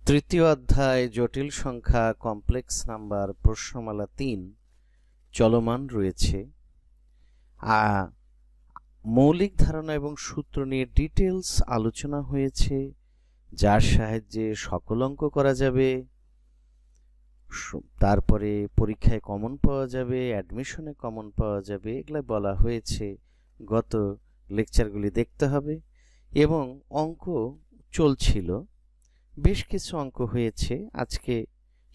তৃতীয় অধ্যায় জটিল সংখ্যা কমপ্লেক্স নাম্বার প্রশ্নমালা ৩ চলমান রয়েছে। মৌলিক ধারণা এবং সূত্র নিয়ে ডিটেলস আলোচনা হয়েছে, যার সাহায্যে সকল অঙ্ক করা যাবে, তারপরে পরীক্ষায় কমন পাওয়া যাবে, অ্যাডমিশনে কমন পাওয়া যাবে। এগুলো বলা হয়েছে। গত লেকচারগুলি দেখতে হবে এবং অঙ্ক চলছিল, বেশ কিছু অঙ্ক হয়েছে। আজকে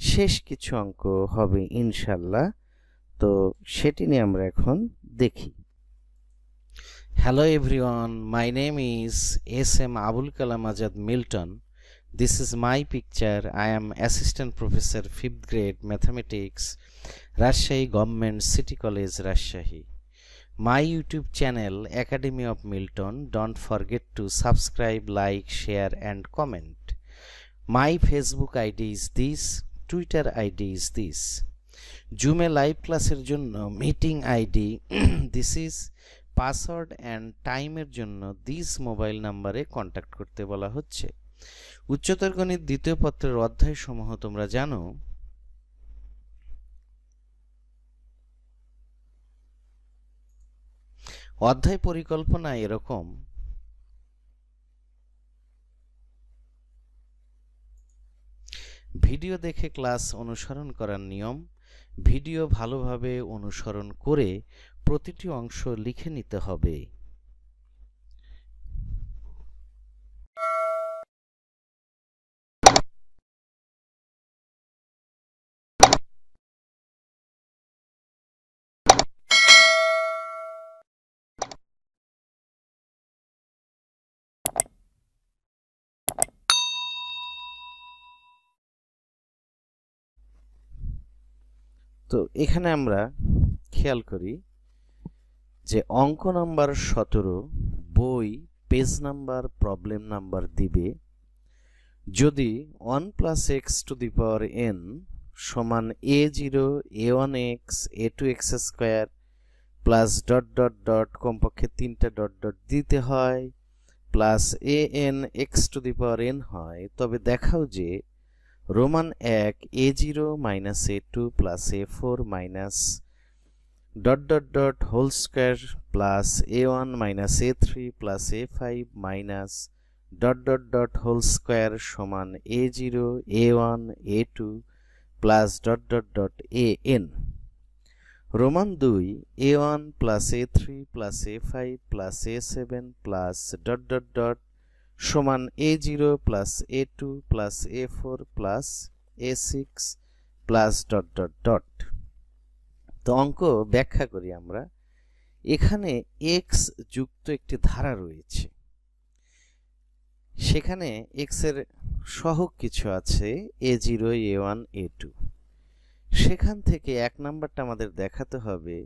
শেষ কিছু অঙ্ক হবে ইনশাল্লাহ। তো সেটি নিয়ে আমরা এখন দেখি। Hello everyone, my name is S.M. Abul Kalam Azad Milton. This is my picture. I am Assistant Professor 5th grade Mathematics, Rajshahi Government City College, Rajshahi. My YouTube channel Academy of Milton. Don't forget to subscribe, like, share and comment. My Facebook ID is this, Twitter ID is this. Zoom A live ক্লাসের জন্য meeting ID this is, password and টাইমের জন্য this mobile নাম্বারে contact করতে বলা হচ্ছে। উচ্চতর গণিত দ্বিতীয় পত্রের অধ্যায়সমূহ তোমরা জানো। অধ্যায় পরিকল্পনা এরকম: ভিডিও দেখে ক্লাস অনুসরণ করার নিয়ম, ভিডিও ভালোভাবে অনুসরণ করে প্রতিটি অংশ লিখে নিতে হবে। তো এখানে আমরা খেয়াল করি যে অঙ্ক নাম্বার 17 বই পেজ নাম্বার প্রবলেম নাম্বার দিবে যদি 1 + x to the power n সমান a0 a1x a2x² plus dot dot dot কমপক্ষে 3টা ডট ডট দিতে হয় plus an x to the power n হয়, তবে দেখাও যে Roman 1 a0 minus a2 plus a4 minus dot dot dot whole square plus a1 minus a3 plus a5 minus dot dot dot whole square সমান a0 a1 a2 plus dot dot dot an। Roman 2 a1 plus a3 plus a5 plus a7 plus dot dot dot সমান a0 plus a2 plus a4 plus a6 plus dot dot dot. তো অঙ্ক ব্যাখ্যা করি আমরা। এখানে x যুক্ত একটি ধারা রয়েছে, সেখানে x এর সহগ কিছু আছে a0 a1 a2। সেখান থেকে এক নাম্বারটা আমাদের দেখাতে হবে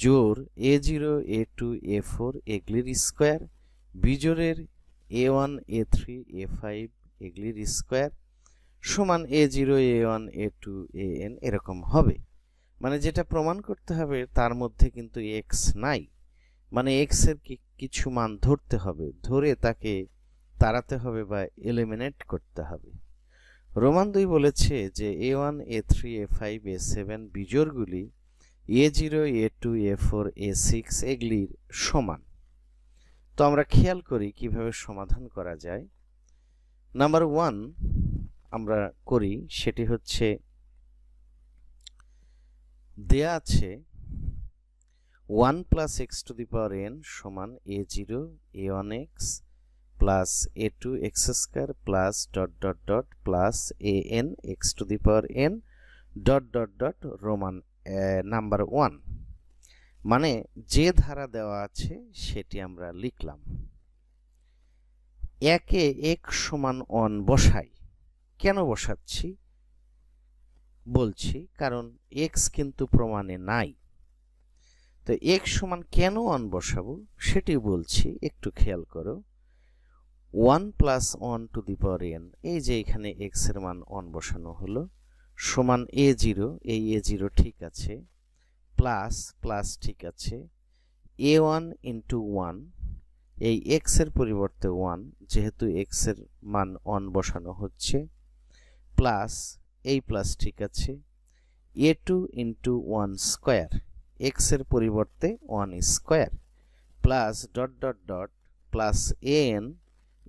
জোর a0 a2 a4 এগুলির স্কয়ার, বিজোড়ের a1 a3 a5 এগুলির স্কয়ার সমান a0 a1 a2 an এরকম হবে। মানে যেটা প্রমাণ করতে হবে তার মধ্যে কিন্তু x নাই, মানে x এর কিছু মান ধরতে হবে, ধরে তাকে তাড়াতে হবে বা এলিমিনেট করতে হবে। রোমান 2 বলেছে যে a1 a3 a5 a7 বিজোড়গুলি a0 a2 a4 a6 এগুলির সমান। তো আমরা খেয়াল করি কিভাবে সমাধান করা যায়। নাম্বার 1 আমরা করি, সেটি হচ্ছে দেয়া আছে 1 + x to the power n সমান a0 a1x plus a2x² plus dot dot dot plus an x to the power n dot dot dot Roman number 1। মানে যে ধারা দেওয়া আছে সেটি আমরা লিখলাম। একে x সমান 1 বসাই। কেন বসাচ্ছি বলছি, কারণ x কিন্তু প্রমাণে নাই। তো x সমান কেন 1 বসাবো সেটি বলছি, একটু খেয়াল করো। 1 + 1 টু দি পাওয়ার n, এই যে এখানে x এর মান 1 বসানো হলো, সমান a0, এই a0 ঠিক আছে, প্লাস প্লাস ঠিক আছে, a1 * 1, এই x এর পরিবর্তে 1, যেহেতু x এর মান 1 বসানো হচ্ছে, প্লাস এই প্লাস ঠিক আছে a2 ইন্টু 1 স্কোয়ার এক্স এর পরিবর্তে 1 square plus dot dot dot plus an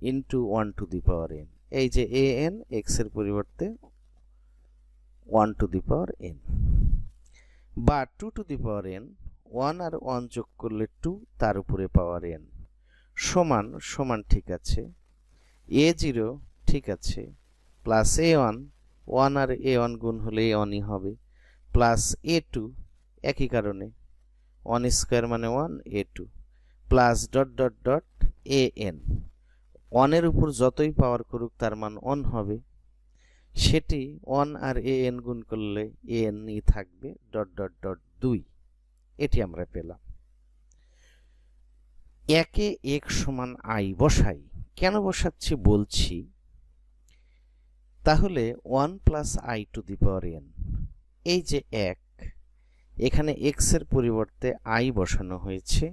into 1 two the power n এই যে an এক্স এর পরিবর্তে 1 টু দি পাওয়ার n বা 2 টু দি পাওয়ার n 1 আর 1 যোগ করলে 2 তার উপরে পাওয়ার n সমান সমান ঠিক আছে a0 ঠিক আছে প্লাস a1 1 আর a1 গুণ হলে a1 ই হবে প্লাস a2 একই কারণে 1 স্কয়ার মানে 1 a2 plus dot dot dot an 1 এর উপর যতই পাওয়ার করুক তার মান 1 হবে সেটি 1 আর an গুণ করলে an ই থাকবে ডট ডট ডট 2 এটি আমরা পেলাম একে x সমান i বসাই কেন বসাচ্ছি বলছি তাহলে 1 plus i two the power n এই যে 1 এখানে x এর পরিবর্তে i বসানো হয়েছে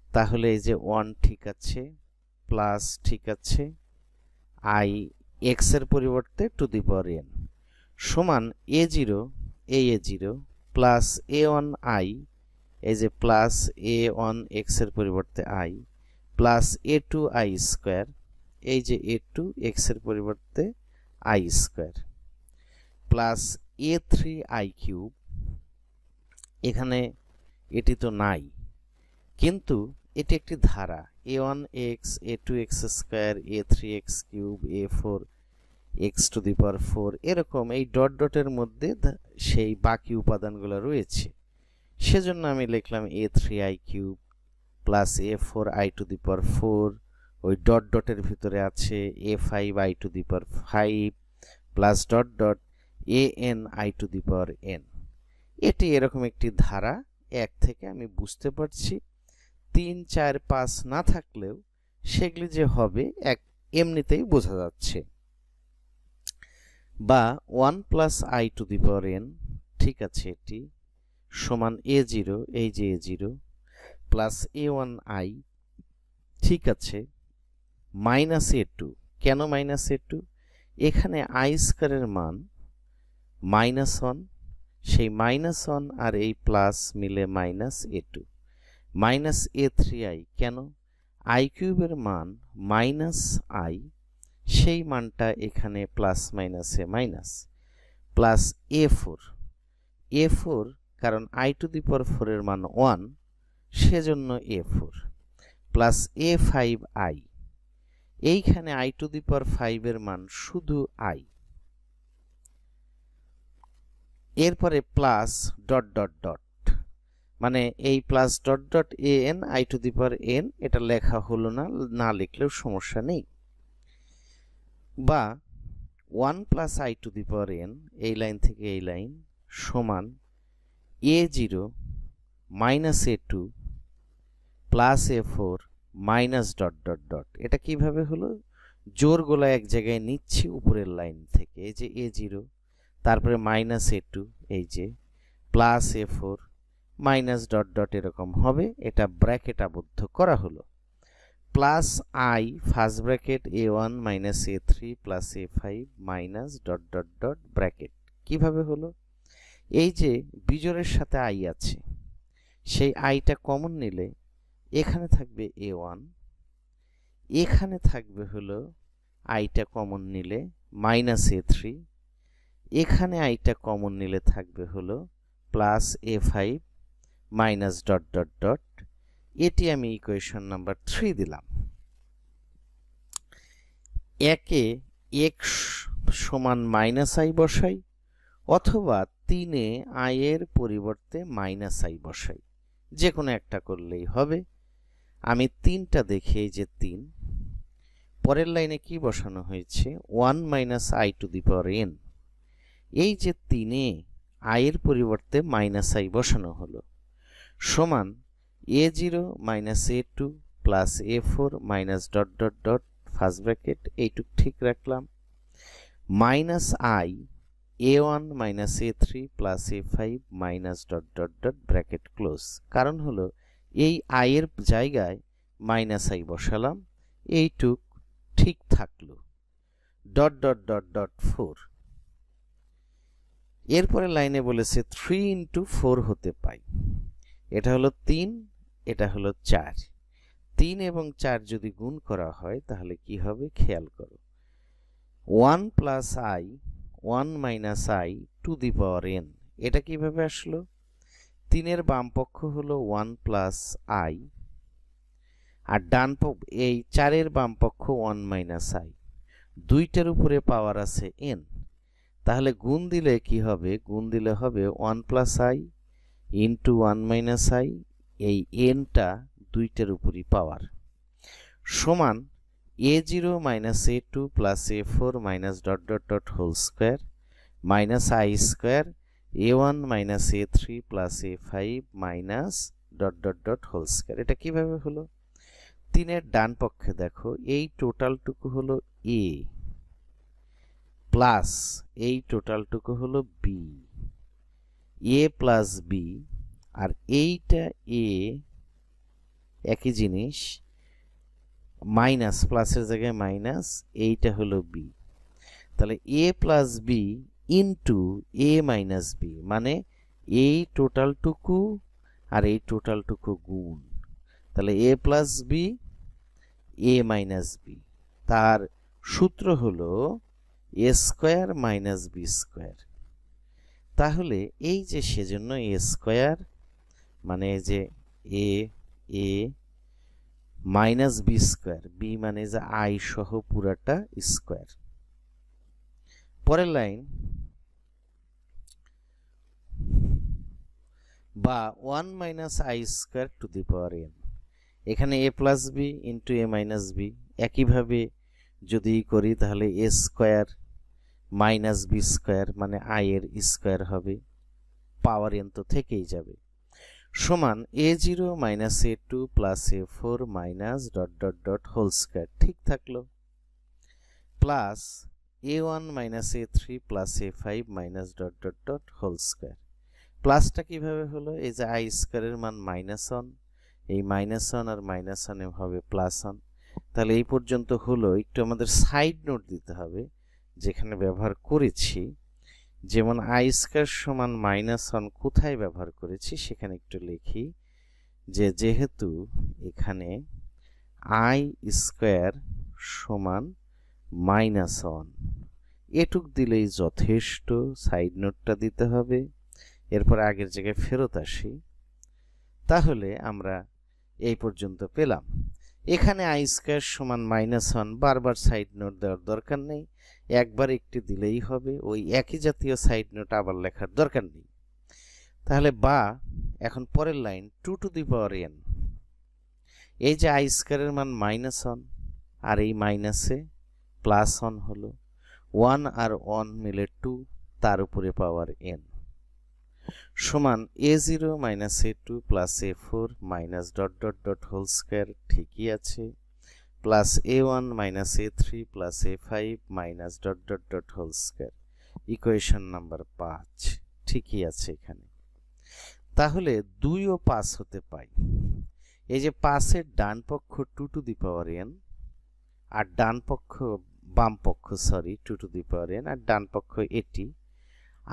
তাহলে এই যে 1 ঠিক আছে প্লাস ঠিক আছে i x এর পরিবর্তে টু দি পাওয়ার n সমান a0 a0 প্লাস a1i এই যে প্লাস a1 x এর পরিবর্তে i প্লাস a2i স্কয়ার এই যে a2 x এর পরিবর্তে i square plus a3i cube এখানে এটি তো নাই কিন্তু এটি একটি ধারা a1x a2x square a3x cube a4x to the power 4 এরকম এই ডট ডটের মধ্যে সেই বাকি উপাদানগুলো রয়েছে সেজন্য আমি লিখলাম a3i cube plus a4i to the power 4 ওই ডট ডটের ভিতরে আছে a5i to the power 5 plus dot dot ani to the power n এটি এরকম একটি ধারা এক থেকে আমি বুঝতে পারছি 3 4 5 না থাকলেও সেগুলি যে হবে এক এমনিতেই বোঝা যাচ্ছে বা 1 plus i two the power n ঠিক আছে এটি সমান a0 এই যে a0 প্লাস a1i ঠিক আছে মাইনাস a2 কেন মাইনাস a2 এখানে i স্কয়ারের মান -1 সেই -1 আর এই প্লাস মিলে মাইনাস a2 মাইনাস a3i কেন i কিউবের মান মাইনাস i সেই মানটা এখানে প্লাস মাইনাসে মাইনাস প্লাস a4 কারণ i টু দি পাওয়ার 4 এর মান 1 সেজন্য a4 প্লাস a5i এইখানে i টু দি পাওয়ার 5 এর মান শুধু i এরপরে প্লাস ডট ডট ডট মানে এই plus dot dot an i two the power n এটা লেখা হলো না না লিখলেও সমস্যা নেই বা 1 plus i two the power n এই লাইন থেকে এই লাইন সমান a0 minus a2 plus a4 minus dot dot dot এটা কিভাবে হলো জোর গোলা এক জায়গায় নিচ্ছি উপরের লাইন থেকে এই যে a0 তারপরে মাইনাস a2 এই যে plus a4 minus dot dot এরকম হবে এটা ব্র্যাকেট আবদ্ধ করা হলো plus i first bracket a1 minus a3 plus a5 minus dot dot dot bracket কিভাবে হলো এই যে বিজোড়ের সাথে i আছে সেই iটা কমন নিলে এখানে থাকবে a1 এখানে থাকবে হলো iটা কমন নিলে মাইনাস a3 এখানে iটা কমন নিলে থাকবে হলো plus a5 minus dot dot dot এটি আমি ইকুয়েশন নাম্বার 3 দিলাম একে x সমান মাইনাস i বসাই অথবা 3 এ i এর পরিবর্তে মাইনাস i বসাই যে কোনো একটা করলেই হবে আমি 3টা দেখি এই যে 3 পরের লাইনে কি বসানো হয়েছে 1 minus i two the power n এই যে 3 এ i এর পরিবর্তে মাইনাস i বসানো হলো সমান a0 minus a2 plus a4 minus dot dot dot first bracket এইটুক ঠিক রাখলাম minus i a1 minus a3 plus a5 minus dot dot dot bracket close কারণ হলো এই i এর জায়গায় মাইনাস i বসালাম এইটুক ঠিক থাকলো ডট ডট ডট ডট 4। এরপরে লাইনে বলেছে 3 ইন্টু 4 হতে পাই। এটা হলো 3, এটা হলো 4। 3 এবং 4 যদি গুণ করা হয় তাহলে কি হবে খেয়াল করো। 1 plus I 1 minus i to the power n। এটা কিভাবে আসলো? 3 এর বাম পক্ষ হলো 1 প্লাস আই, আর ডান এই 4 এর বাম পক্ষ 1 মাইনাস আই। দুইটার উপরে পাওয়ার আছে n, তাহলে গুণ দিলে কি হবে? গুণ দিলে হবে 1 plus I into 1 minus I, এই nটা দুইটার উপরই পাওয়ার, সমান a0 minus a2 plus a4 minus dot dot dot whole square minus I square a1 minus a3 plus a5 minus dot dot dot whole square. এটা কিভাবে হলো? 3 এর ডান পক্ষে দেখো, এই টোটালটুকু হলো a প্লাস এই টোটালটুকু হলো b, a প্লাস b, আর এইটা a একই জিনিস, মাইনাস প্লাসের জায়গায় মাইনাস, এইটা হলো b। তাহলে a plus b into a minus b, মানে এই টোটালটুকু আর এই টোটালটুকু গুণ, তাহলে a plus b a minus b। তার সূত্র হলো a square minus b square. তাহলে এই যে সেজন্য a স্কোয়ার মানে যে a minus b square, b মানে যে i সহ পুরাটা স্কোয়ার। পরের লাইন, বা 1 minus I square to the power n। এখানে a plus b into a minus b, একইভাবে যদি করি তাহলে a square minus b square মানে i এর স্কোয়ার হবে, পাওয়ার n তো থেকেই যাবে, সমান a0 minus a2 plus a4 minus dot dot dot whole square, ঠিক থাকলো, plus a1 minus a3 plus a5 minus dot dot dot whole square. প্লাসটা কিভাবে হলো? এই যে আই স্কোয়ারের মান মাইনাস 1, এই মাইনাস 1 আর মাইনাস 1 হবে প্লাস 1। তাহলে এই পর্যন্ত হলো। একটু আমাদের সাইড নোট দিতে হবে যেখানে ব্যবহার করেছি, যেমন আই স্কোয়ার সমান মাইনাস 1 কোথায় ব্যবহার করেছি সেখানে একটু লিখি, যে যেহেতু এখানে আই স্কোয়ার সমান মাইনাস 1, এটুক দিলেই যথেষ্ট, সাইড নোটটা দিতে হবে। এরপর আগের জায়গায় ফেরত আসি, তাহলে আমরা এই পর্যন্ত পেলাম। এখানে আই স্কোয়ার সমান মাইনাস 1 বারবার সাইড নোট দেওয়ার দরকার নেই, একবার একটি দিলেই হবে, ওই একই জাতীয় সাইড নোট আবার লেখার দরকার নেই। তাহলে বা এখন পরের line 2 to the power n, এই যে আই স্কোয়ারের মান মাইনাস 1 আর এই মাইনাসে প্লাস 1 হলো, 1 আর 1 মিলে 2, তার উপরে পাওয়ার n, সমান a0 minus a2 plus a4 minus dot dot dot whole square, ঠিকই আছে, plus a1 minus a3 plus a5 minus dot dot dot whole square, equation number 5, ঠিকই আছে এখানে। তাহলে 2 ও 5 হতে পাই। এই যে 5 এর ডান পক্ষ 2 টু দি পাওয়ার n, আর ডান পক্ষ বাম পক্ষ 2 টু দি পাওয়ার n, আর ডান পক্ষ এটি,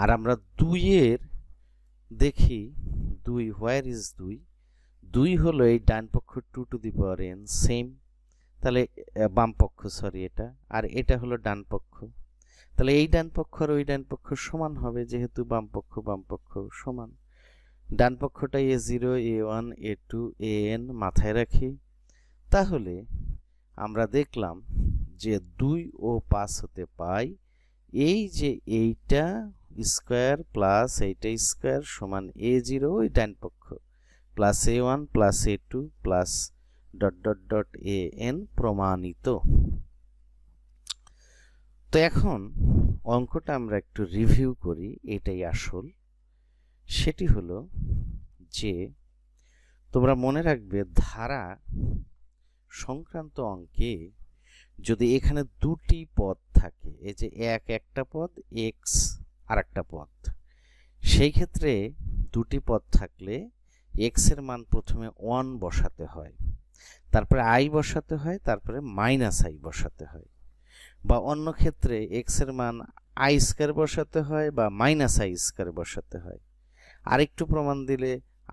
আর আমরা 2 এর দেখি 2, হোয়ার ইজ 2? 2 হলো এই ডান পক্ষ 2 to the power n, same, তাহলে বাম পক্ষ এটা, আর এটা হলো ডান পক্ষ, তাহলে এই ডান পক্ষ আর ওই ডান পক্ষ সমান হবে, যেহেতু বাম পক্ষ সমান। ডান পক্ষটা a0 a1 a2 an মাথায় রাখি। তাহলে আমরা দেখলাম যে 2 ও 5 হতে পাই এই যে এইটা স্কোয়ার প্লাস এইটা স্কোয়ার সমান a0 ওই ডান পক্ষ plus a1 plus a2 plus dot dot dot an প্রমাণিত। তো এখন অঙ্কটা আমরা একটু রিভিউ করি, এটাই আসল। সেটি হলো যে তোমরা মনে রাখবে ধারা সংক্রান্ত অঙ্কে যদি এখানে দুটি পদ থাকে, এই যে একটা পদ x আর একটা পদ, সেই ক্ষেত্রে দুটি পদ থাকলে x এর মান প্রথমে 1 বসাতে হয়, তারপরে i বসাতে হয়, তারপরে মাইনাস i বসাতে হয়। বা অন্য ক্ষেত্রে এক্স এর মান আই স্কয়ার বসাতে হয় বা মাইনাস আই স্কয়ার বসাতে হয়। আরেকটু প্রমাণ দিলে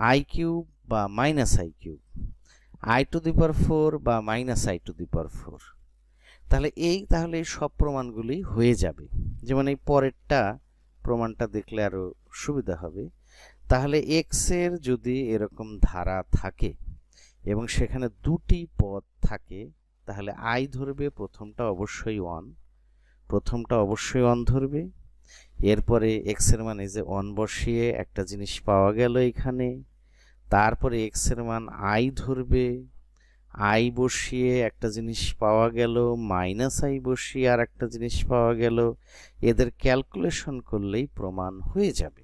আই কিউব বা minus i cube, i to the power 4 বা minus i to the power 4। তাহলে এই সব প্রমাণগুলি হয়ে যাবে। যেমন এই পরেরটা প্রমাণটা দেখলে আরো সুবিধা হবে। তাহলে এক্স এর যদি এরকম ধারা থাকে এবং সেখানে দুটি পদ থাকে, তাহলে আই ধরবে প্রথমটা অবশ্যই 1, প্রথমটা অবশ্যই 1 ধরবে। এরপরে এক্স এর মান এই যে 1 বসিয়ে একটা জিনিস পাওয়া গেল এখানে, তারপরে এক্স এর মান আই ধরবে, আই বসিয়ে একটা জিনিস পাওয়া গেল, মাইনাস আই বসিয়ে আর একটা জিনিস পাওয়া গেল। এদের ক্যালকুলেশন করলেই প্রমাণ হয়ে যাবে।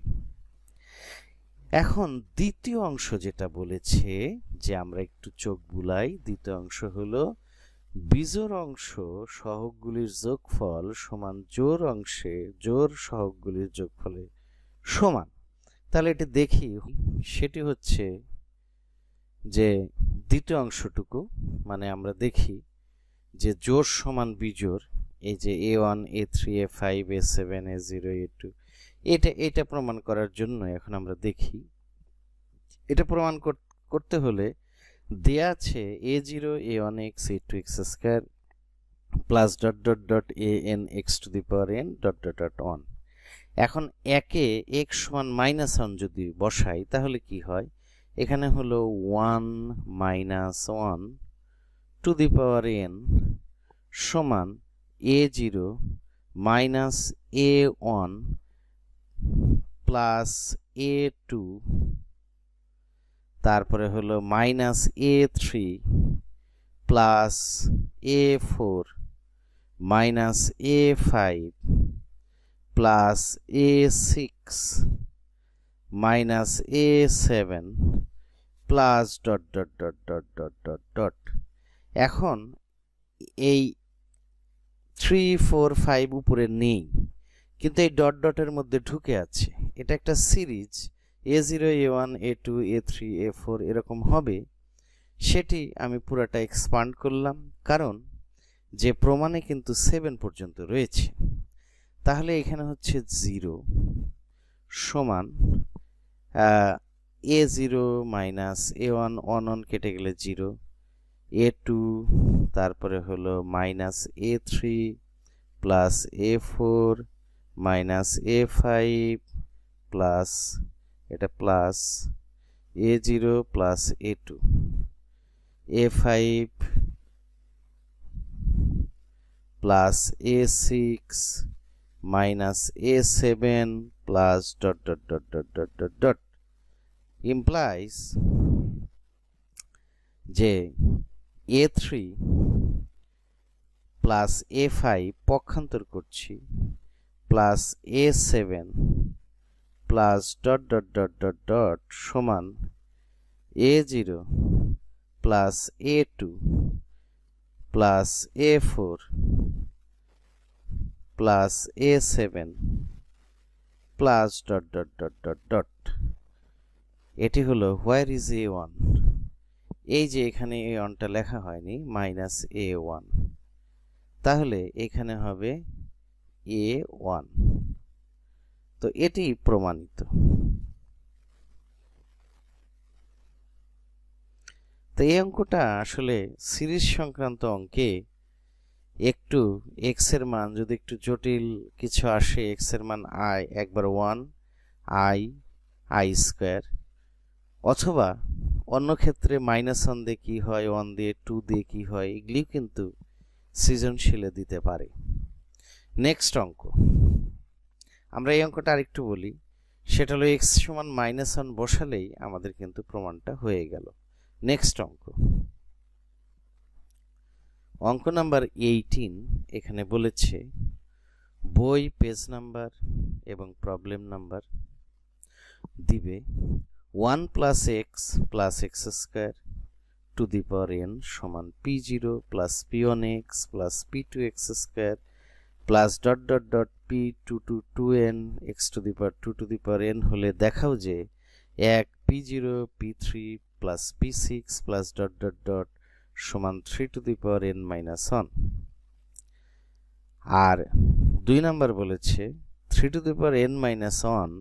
এখন দ্বিতীয় অংশ যেটা বলেছে যে আমরা একটু চোখ বুলাই, দ্বিতীয় অংশ হলো বিজোড় অংশ সহগগুলির যোগফল সমান জোড় সহগগুলির যোগফলের সমান। তাহলে এটি দেখি, সেটি হচ্ছে যে দ্বিতীয় অংশটুকু, মানে আমরা দেখি যে জোড় সমান বিজোড়, এই যে a1 a3 a5 a7 a0 a2, এটা প্রমাণ করার জন্য এখন আমরা দেখি। এটা প্রমাণ করতে হলে দেয়া আছে a0 a1x a2x square plus dot dot dot an x to the power n dot dot dot 1। এখন একে x সমান -1 যদি বসাই তাহলে কি হয়, এখানে হলো 1 - 1 টু দি পাওয়ার n সমান a0 minus a1 plus a2 তারপরে হলো minus a3 plus a4 minus a5 plus a6 minus a7 plus dot dot dot dot dot dot dot. এখন এই 3 4 5 উপরে নেই, কিন্তু এই ডট ডটের মধ্যে ঢুকে আছে। এটা একটা series a0 a1 a2 a3 a4 এরকম হবে। সেটি আমি পুরাটা এক্সপান্ড করলাম, কারণ যে প্রমাণে কিন্তু 7 পর্যন্ত রয়েছে। তাহলে এখানে হচ্ছে 0 সমান a0 মাইনাস a1 1 কেটে গেলে 0, a2 তারপরে হলো minus a3 plus a4 minus a5 plus এটা plus a0 plus a2 a5 plus a6 minus a7 plus dot dot dot dot dot dot dot implies যে a3 প্লাস a5 পক্ষান্তর করছি plus a7 plus dot dot dot dot dot সমান a0 plus a2 plus a4 plus a7 plus dot dot dot dot dot. এটি হলো where is a1। এই যে এখানে a1টা লেখা হয়নি, মাইনাস a1, তাহলে এখানে হবে a1। তো এটি প্রমাণিত। তো এই অঙ্কটা আসলে সিরিজ সংক্রান্ত অঙ্কে একটু এক্স এর মান যদি একটু জটিল কিছু আসে, এক্স এর মান আই একবার 1 আই স্কয়ার, অথবা অন্য ক্ষেত্রে -1 দিয়ে কি হয়, 1 দিয়ে 2 দিয়ে কি হয়, এগুলিও কিন্তু সৃজনশীলে দিতে পারে। নেক্সট অঙ্ক, আমরা এই অঙ্কটা আরেকটু বলি। সেটা হলো x সমান -1 বসালেই আমাদের কিন্তু প্রমাণটা হয়ে গেল। নেক্সট অঙ্ক নাম্বার 18 এখানে বলেছে বই পেজ নাম্বার এবং প্রবলেম নাম্বার দিবে 1 plus x plus x square to the power n সমান p0 plus p1x plus p2x square plus dot dot dot p2 to 2n x to the power 2 to the power n হলে দেখাও যে এক p0 p3 plus p6 plus dot dot dot সমান 3 to the power n minus 1। আর 2 number বলেছে 3 to the power n minus 1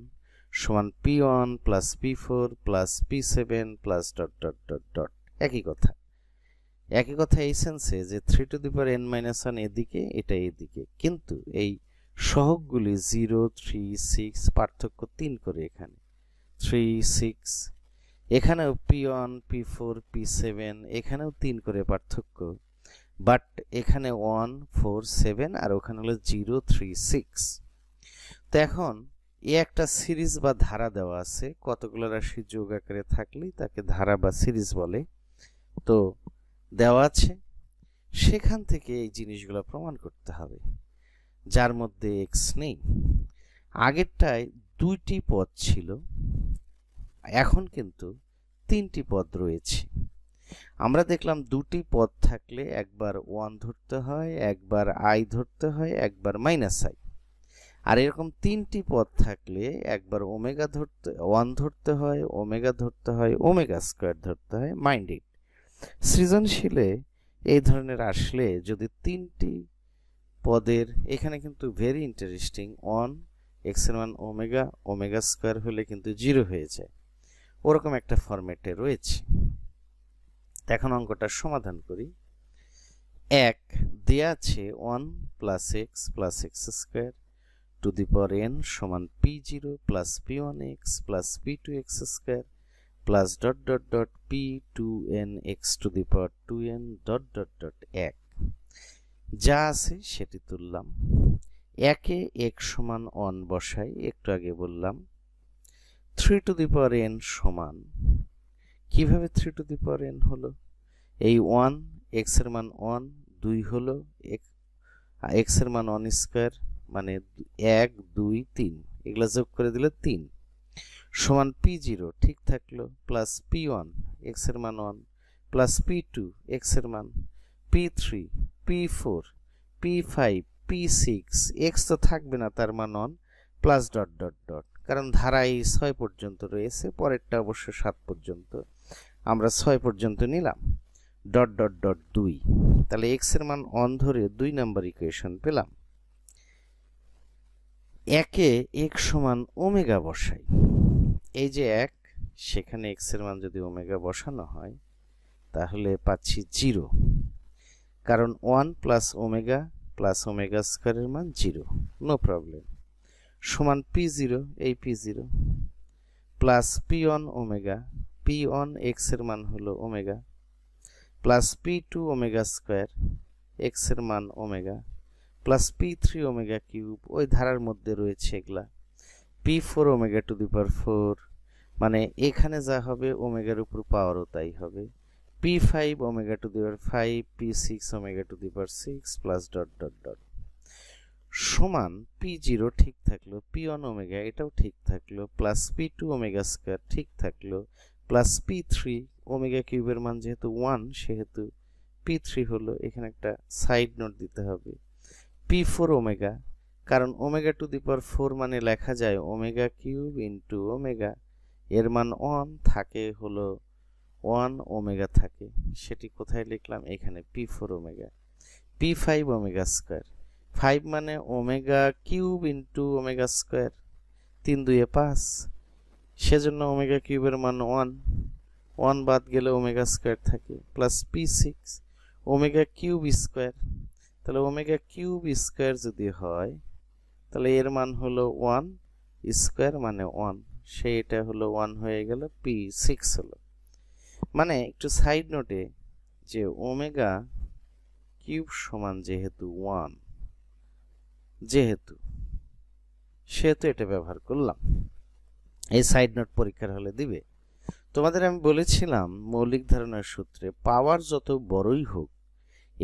সমান p1 plus p4 plus p7 plus dot dot dot dot. একই কথা এই সেন্সে যে 3 to the power n minus 1 এদিকে, এটা এদিকে, কিন্তু এই সহগগুলি 0, 3, 6 পার্থক্য 3 করে এখানে 3, 6, এখানেও p1, p4, p7, এখানেও 3 করে পার্থক্য, বাট এখানে 1, 4, 7 আর ওখানে হলো 0, 3, 6। তো এখন একটা সিরিজ বা ধারা দেওয়া আছে, কতগুলো রাশি যোগ আকারে থাকলেই তাকে ধারা বা সিরিজ বলে। তো দেওয়া আছে, সেখান থেকে এই জিনিসগুলো প্রমাণ করতে হবে, যার মধ্যে x নেই। আগেরটায় 2টি পদ ছিল, এখন কিন্তু 3টি পদ রয়েছে। আমরা দেখলাম 2টি পদ থাকলে একবার 1 ধরতে হয়, একবার i ধরতে হয়, একবার মাইনাস i। আর এরকম 3টি পদ থাকলে একবার ওমেগা 1 ধরতে হয়, ওমেগা ধরতে হয়, ওমেগা স্কয়ার ধরতে হয়। মাইন্ড ইট, সৃজনশীলে এই ধরনের আসলে যদি 3টি পদের, এখানে কিন্তু ভেরি ইন্টারেস্টিং, 1 x এর মান ওমেগা, ওমেগা স্কয়ার হলে কিন্তু 0 হয়ে যায়, ওরকম একটা ফরম্যাটে রয়েছে। এখন অঙ্কটা সমাধান করি। 1 দেয়া আছে 1 plus x plus x square to the power n সমান p0 plus p1x plus p2x square plus dot dot dot p2n x to the power 2n dot dot dot 1। যা আছে সেটি তুললাম। 1 এ x সমান 1 বসাই, একটু আগে বললাম। 3 টু দি পাওয়ার n সমান, কিভাবে 3 টু দি পাওয়ার n হলো? এই 1 x এর মান 1, 2 হলো x এর মান 1 স্কয়ার, মানে 1, 2, 3, এগুলা যোগ করে দিলে 3 সমান p0 ঠিক থাকলো, প্লাস p1 x এর মান 1 প্লাস p2 x এর মান, p3, p4, p5, p6, x তো থাকবে না, তার মান 1 প্লাস ডট ডট ডট, কারণ ধারায় 6 পর্যন্ত রয়েছে, পরেরটা অবশ্য 7 পর্যন্ত, আমরা 6 পর্যন্ত নিলাম, ডট ডট ডট 2। তাহলে x এর মান 1 ধরে 2 নাম্বার ইকুয়েশন পেলাম। 1 এ x সমান ওমেগা বসাই, এই যে 1, সেখানে x এর মান যদি ওমেগা বসানো হয় তাহলে পাচ্ছি 0, কারণ 1 প্লাস ওমেগা স্কয়ারের মান 0, নো প্রবলেম, সমান p0, এই p0 plus p1 omega, p1 x এর মান হলো omega, plus p2 omega square, x এর মান omega, plus p3 omega cube, ওই ধারার মধ্যে রয়েছে এগুলা, p4 omega two the power 4, মানে এখানে যা হবে ওমেগার উপর পাওয়ারও তাই হবে, p5 omega two the power 5, p6 omega two the power 6 plus dot dot dot, সমান p0 ঠিক থাকলো, p1 ওমেগা এটাও ঠিক থাকলো, প্লাস p2 ওমেগা স্কয়ার ঠিক থাকলো, প্লাস p3 ওমেগা কিউবের মান যেহেতু 1 সেহেতু p3 হলো, এখানে একটা সাইড নোট দিতে হবে, p4 ওমেগা, কারণ ওমেগা টু দি পাওয়ার 4 মানে লেখা যায় ওমেগা কিউব ইন্টু ওমেগা, এর মান 1 থাকে হলো 1 ওমেগা থাকে, সেটি কোথায় লিখলাম? এখানে p4 omega, p5 omega square, 5 মানে omega cube into omega square, 3 2 এ 5, সেজন্য ওমেগা কিউবের মান 1, 1 বাদ গেলে ওমেগা স্কয়ার থাকে, plus p6 omega cube square, তাহলে ওমেগা কিউব স্কয়ার যদি হয় তাহলে এর মান হলো 1 স্কয়ার মানে 1, এটা হলো 1 হয়ে গেল, p6 হলো। মানে একটু সাইড নোটে যে ওমেগা কিউব সমান যেহেতু 1, সেহেতু এটা ব্যবহার করলাম। এই সাইড নোট পরীক্ষার হলে দিবে। তোমাদের আমি বলেছিলাম মৌলিক ধারণার সূত্রে পাওয়ার যত বড়ই হোক,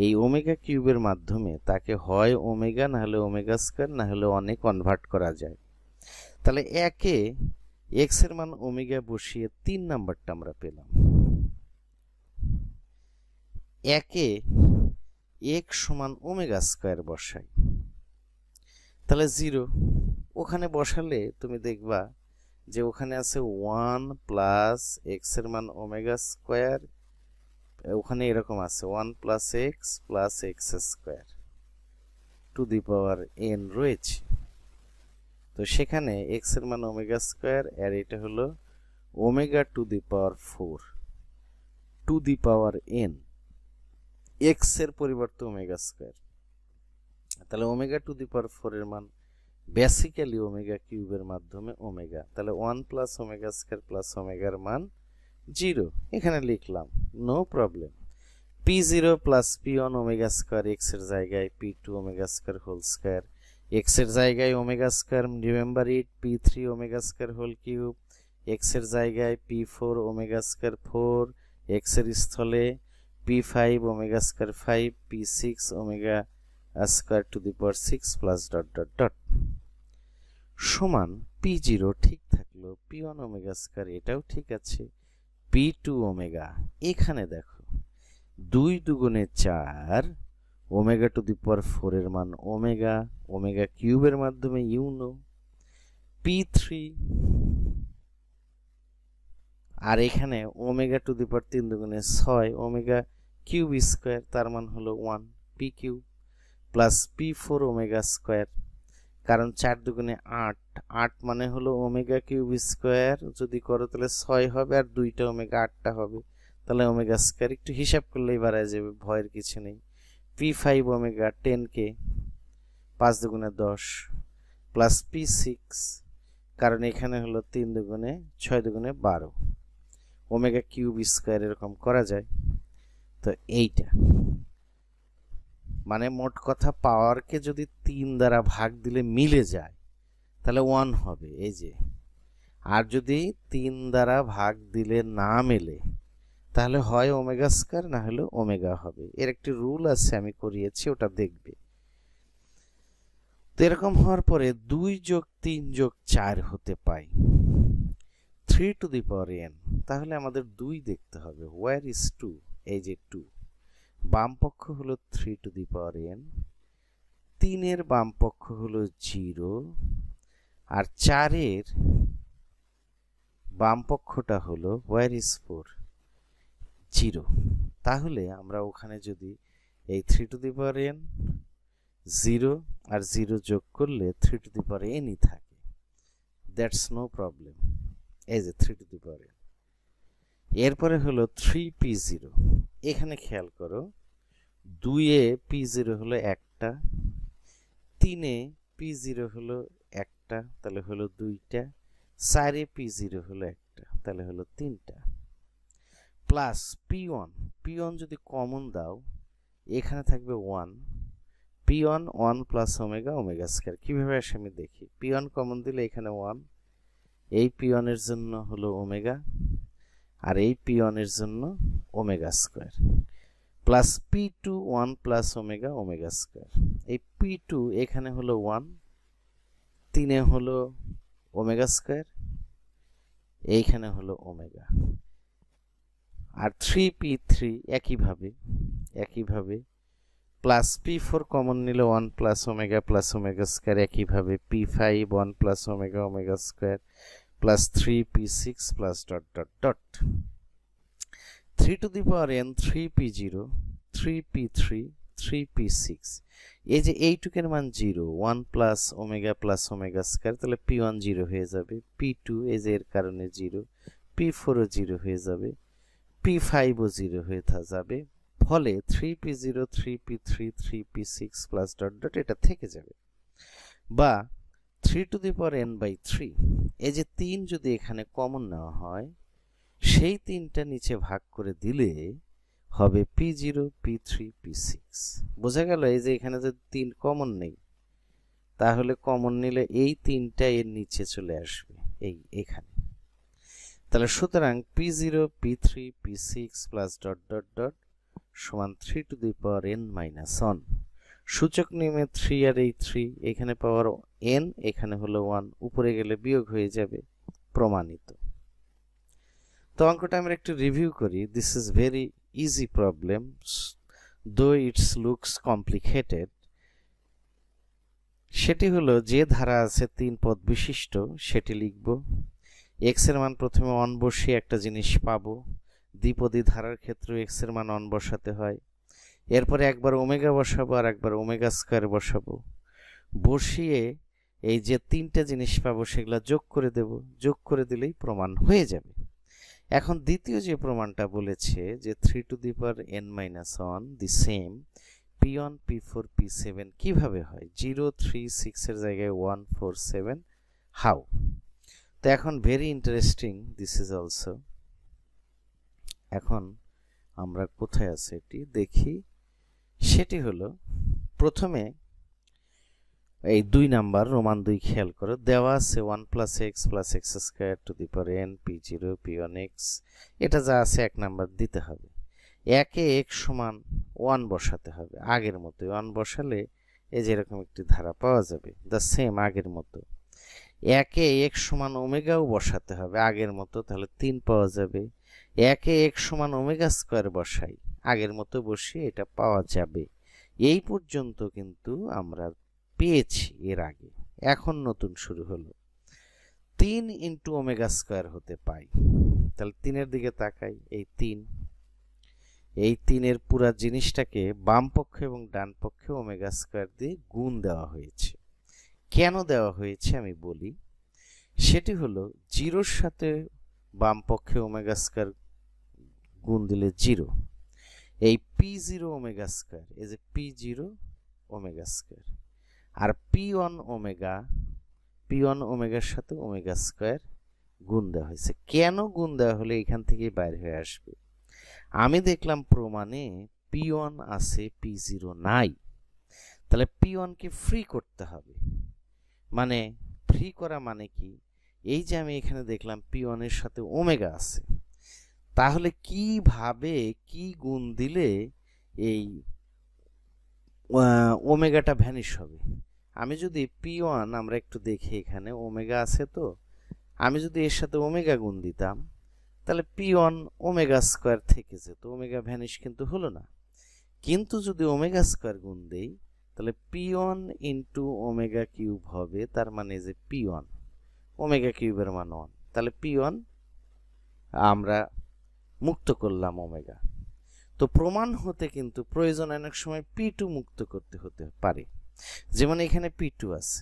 এই ওমেগা কিউবের মাধ্যমে তাকে হয় ওমেগা না হলে ওমেগা স্কয়ার না হলে অনেক কনভার্ট করা যায়। তাহলে 1 এ x এর মান ওমেগা বসিয়ে 3 নাম্বারটা আমরা পেলাম। 1 এ x সমান ওমেগা স্কয়ার বসাই, তাহলে 0, ওখানে বসালে তুমি দেখবা যে ওখানে আছে 1 প্লাস x এর মান ওমেগা স্কয়ার, ওখানে এরকম আছে 1 plus x plus x square to the power N রয়েছে। তো সেখানে এক্স এর মান ওমেগা স্কোয়ার, আর এটা হলো omega two the power 4 two the power N, x এর পরিবর্তে ওমেগা স্কোয়ার। তাহলে ওমেগা টু দি পাওয়ার 4 এর মান বেসিক্যালি ওমেগা কিউবের মাধ্যমে ওমেগা, তাহলে 1 প্লাস ওমেগা স্কোয়ার প্লাস ওমেগার মান 0, এখানে লিখলাম, no problem. p0 plus p1 omega square x এর জায়গায় p2 omega square whole square, x এর জায়গায় omega square, remember it, p3 omega square whole cube, x এর জায়গায় p4 ওমেগা স্কোয়ার 4, এক্স এর স্থলে p5 omega square 5, p6 omega square to the power 6 plus dot dot dot সমান p0 ঠিক থাকলো, p1 omega square এটাও ঠিক আছে, p2 ওমেগা, এখানে দেখো 2 দুগুণে 4, ওমেগা টু দি পাওয়ার 4 এর মান ওমেগা, ওমেগা কিউবের মাধ্যমে ইউনো, p3, আর এখানে ওমেগা টু দি পাওয়ার 3 দুগুণে 6, ওমেগা কিউব স্কোয়ার, তার মান হলো 1 p cube, plus p4 omega square, কারণ 4 দুগুণে 8, 8 মানে হলো ওমেগা কিউব স্কোয়ার, যদি করো তাহলে 6 হবে, আর 2টা ওমেগা 8টা হবে, তাহলে ওমেগা স্কোয়ার একটু হিসাব করলেই বাড়ায় যাবে, ভয়ের কিছু নেই। p5 ওমেগা 10k, 5 দুগুণে 10, প্লাস p6, কারণ এখানে হলো 3 দুগুণে 6 দুগুণে 12, ওমেগা কিউব স্কোয়ার এরকম করা যায়। তো এইটা মানে মোট কথা পাওয়ারকে যদি 3 দ্বারা ভাগ দিলে মিলে যায় তাহলে 1 হবে, এই যে, আর যদি 3 দ্বারা ভাগ দিলে না মেলে তাহলে হয় ওমেগা স্কয়ার না হলে ওমেগা হবে। এর একটি রুল আছে, আমি করিয়েছি, ওটা দেখবে। তো এরকম হওয়ার পরে 2 যোগ 3 যোগ 4 হতে পাই 3 টু দি পাওয়ার n, তাহলে আমাদের 2 দেখতে হবে, ওয়্যার ইজ 2, এই যে 2, বাম পক্ষ হলো 3 টু দি পাওয়ার n, 3 এর বাম পক্ষ হলো 0, আর 4 এর বাম পক্ষটা হলো ওয়্যার ইজ 4, 0। তাহলে আমরা ওখানে যদি এই 3 টু দি পাওয়ার n 0 আর 0 যোগ করলে 3 টু দি পাওয়ার n ই থাকে, দ্যাটস নো প্রবলেম। এই যে 3 টু দি পাওয়ার n, এরপরে হলো 3p0, এখানে খেয়াল করো 2 এ p0 হলো একটা, 3 এ p0 হলো একটা, তাহলে হলো 2টা, 4 এ p0 হলো একটা, তাহলে হলো 3টা, প্লাস p1 যদি কমন দাও এখানে থাকবে 1, p1 1 plus omega, omega square. কিভাবে আসে আমি দেখি, p1 কমন দিলে এখানে 1, এই p1 এর জন্য হলো ওমেগা, আর এই p1 এর জন্য omega square, plus p2 1 plus omega, omega square. এই p2 এখানে হলো 1, 3 এ হলো ওমেগা স্কয়ার, এইখানে হলো ওমেগা, আর 3p3 একইভাবে প্লাস p4 কমন নিলে 1 প্লাস ওমেগা স্কয়ার, একইভাবে p5 1 plus omega, omega square, plus 3p6 plus dot dot dot 3 to the power n 3p0 3p3 3p6, এই যে এইটুকের মান 0, 1 প্লাস ওমেগা স্কয়ার, তাহলে p1 0 হয়ে যাবে, p2 এই যে এর কারণে 0, p4 ও 0 হয়ে যাবে, p5 ও 0 হয়ে যাবে, ফলে 3p0 3p3 3p6 plus dot dot এটা থেকে যাবে। বা 3 to the power n by 3, এই যে 3 যদি এখানে কমন নেওয়া হয় সেই 3টা নিচে ভাগ করে দিলে হবে p0 p3 p6, বোঝা গেল? এই যে এখানে যদি 3 কমন নেই তাহলে কমন নিলে এই 3টা এর নিচে চলে আসবে এখানে, তাহলে সুতরাং p0 p3 p6 plus dot dot dot সমান 3 to the power n minus 1। সূচক নিয়মে 3 আর এই 3, এখানে পাওয়ার n, এখানে হলো 1, উপরে গেলে বিয়োগ হয়ে যাবে, প্রমাণিত। তো অঙ্কটা আমরা একটু রিভিউ করি। This is very easy problem, দো ইটস লুকস কমপ্লিকেটেড। সেটি হলো যে ধারা আছে 3 পদ বিশিষ্ট সেটি লিখব, x এর মান প্রথমে 1 বসিয়ে একটা জিনিস পাবো, দ্বিপদী ধারার ক্ষেত্রে x এর মান 1 বসাতে হয়, এরপরে একবার ওমেগা বসাবো আর একবার ওমেগা স্কয়ার বসাবো, বসিয়ে এই যে তিনটা জিনিস পাবো সেগুলো যোগ করে দেব, যোগ করে দিলেই প্রমাণ হয়ে যাবে। এখন দ্বিতীয় যে প্রমাণটা বলেছে যে 3 to the power n-1 the same p1 p4 p7 কিভাবে হয়, 0 3 6 এর জায়গায় 1 4 7 হাউ। তো এখন very interesting this is also. এখন আমরা কোথায় আছে এটি দেখি, সেটি হলো প্রথমে এই 2 নাম্বার রোমান 2 খেয়াল করো, দেওয়া আছে 1 plus x plus x square to the power n p0 p1 x, এটা যা আছে 1 নাম্বার দিতে হবে। একে x সমান 1 বসাতে হবে, আগের মতো 1 বসালে এই যে এরকম একটি ধারা পাওয়া যাবে, দ্য সেম আগের মতো। একে x সমান ওমেগাও বসাতে হবে আগের মতো, তাহলে 3 পাওয়া যাবে। একে x সমান ওমেগা স্কয়ার বসাই, আগের মতো বসিয়ে এটা পাওয়া যাবে। এই পর্যন্ত কিন্তু আমরা পেয়েছি এর আগে। এখন নতুন শুরু হলো, 3 ইন্টু ওমেগা স্কয়ার হতে পাই, তাহলে 3 এর দিকে তাকাই, এই 3, এই 3 এর পুরা জিনিসটাকে বাম পক্ষে এবং ডান পক্ষে ওমেগা স্কয়ার দিয়ে গুণ দেওয়া হয়েছে। কেন দেওয়া হয়েছে আমি বলি, সেটি হলো 0 এর সাথে বাম পক্ষে ওমেগা স্কয়ার গুণ দিলে 0, এই p0 ওমেগা স্কয়ার, এই যে p0 ওমেগা স্কয়ার, আর p1 ওমেগার সাথে ওমেগা স্কয়ার গুণ দেওয়া হয়েছে। কেন গুণ দেওয়া হলে এখান থেকে বাইরে হয়ে আসবে, আমি দেখলাম প্রমাণে p1 আছে p0 নাই, তাহলে p1 কে ফ্রি করতে হবে। মানে ফ্রি করা মানে কি, এই যে আমি এখানে দেখলাম p1 এর সাথে ওমেগা আছে, তাহলে কিভাবে কি গুণ দিলে এই ওমেগাটা ভ্যানিশ হবে। আমি যদি p1, আমরা একটু দেখি এখানে ওমেগা আছে, তো আমি যদি এর সাথে ওমেগা গুণ দিতাম তাহলে p1 ওমেগা স্কয়ার থেকে যেত, ওমেগা ভ্যানিশ কিন্তু হলো না। কিন্তু যদি ওমেগা স্কয়ার গুণ দেই তাহলে p1 ইন্টু ওমেগা কিউব হবে, তার মানে যে p1 ওমেগা কিউবের মান 1, তাহলে p1 আমরা মুক্ত করলাম ওমেগা। তো প্রমাণ হতে কিন্তু প্রয়োজন অনেক সময় p2 মুক্ত করতে হতে পারে, যেমন এখানে p2 আছে,